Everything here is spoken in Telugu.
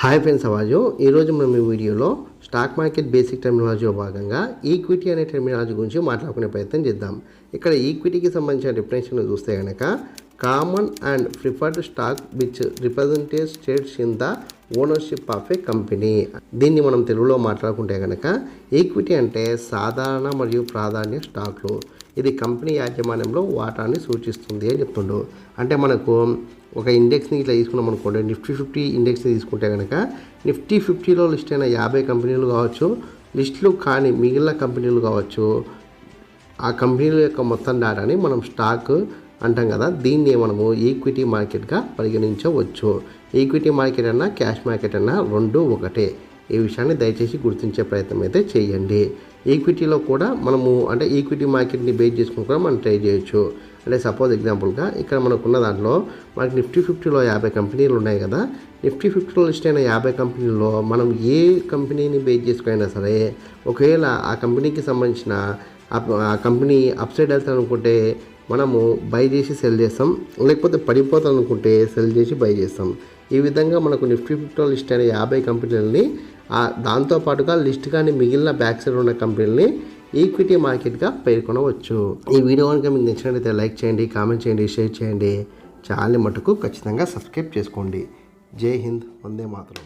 హాయ్ ఫ్రెండ్స్, అవాజు ఈరోజు మనం ఈ వీడియోలో స్టాక్ మార్కెట్ బేసిక్ టెర్మినాలజీలో భాగంగా ఈక్విటీ అనే టెర్మినాలజీ గురించి మాట్లాడుకునే ప్రయత్నం చేద్దాం. ఇక్కడ ఈక్విటీకి సంబంధించిన డెఫినేషన్ చూస్తే కనుక common and preferred stock which representative states in the ownership of A company. దీన్ని మనం తెలుగులో మాట్లాడుకుంటే కనుక ఈక్విటీ అంటే సాధారణ మరియు ప్రాధాన్య స్టాక్లు. ఇది కంపెనీ యాజమాన్యంలో వాటాన్ని సూచిస్తుంది అని చెప్తుండు. అంటే మనకు ఒక ఇండెక్స్ని ఇట్లా తీసుకున్నాం అనుకోండి, nifty-50 ఇండెక్స్ని తీసుకుంటే కనుక nifty-50లో లిస్ట్ అయిన 50 కంపెనీలు కావచ్చు, లిస్టులు కాని మిగిలిన కంపెనీలు కావచ్చు, ఆ కంపెనీల యొక్క మొత్తం డాటాని మనం స్టాక్ అంటాం కదా. దీన్ని మనము ఈక్విటీ మార్కెట్గా పరిగణించవచ్చు. ఈక్విటీ మార్కెట్ అన్నా క్యాష్ మార్కెట్ అన్నా రెండు ఒకటే. ఈ విషయాన్ని దయచేసి గుర్తించే ప్రయత్నం అయితే చేయండి. ఈక్విటీలో కూడా మనము అంటే ఈక్విటీ మార్కెట్ని బేస్ చేసుకుని కూడా మనం ట్రేడ్ చేయొచ్చు. అంటే సపోజ్ ఎగ్జాంపుల్గా ఇక్కడ మనకున్న దాంట్లో మనకి nifty-50లో 50 కంపెనీలు ఉన్నాయి కదా. nifty-50లో లిస్ట్ అయిన 50 కంపెనీల్లో మనం ఏ కంపెనీని బేస్ చేసుకున్నా సరే, ఒకవేళ ఆ కంపెనీకి సంబంధించిన ఆ కంపెనీ అప్సైడ్ వెళ్తాను అనుకుంటే మనము బై చేసి సెల్ చేస్తాం, లేకపోతే పడిపోతాం అనుకుంటే సెల్ చేసి బై చేస్తాం. ఈ విధంగా మనకు nifty-50లో లిస్ట్ అయిన 50 కంపెనీలని దాంతోపాటుగా లిస్ట్ కానీ మిగిలిన బ్యాక్ సైడ్ ఉన్న కంపెనీలని ఈక్విటీ మార్కెట్గా పేర్కొనవచ్చు. ఈ వీడియో కనుక మీకు నచ్చినట్లయితే లైక్ చేయండి, కామెంట్ చేయండి, షేర్ చేయండి. ఛానల్ మటుకు ఖచ్చితంగా సబ్స్క్రైబ్ చేసుకోండి. జై హింద్, వందే మాతరం.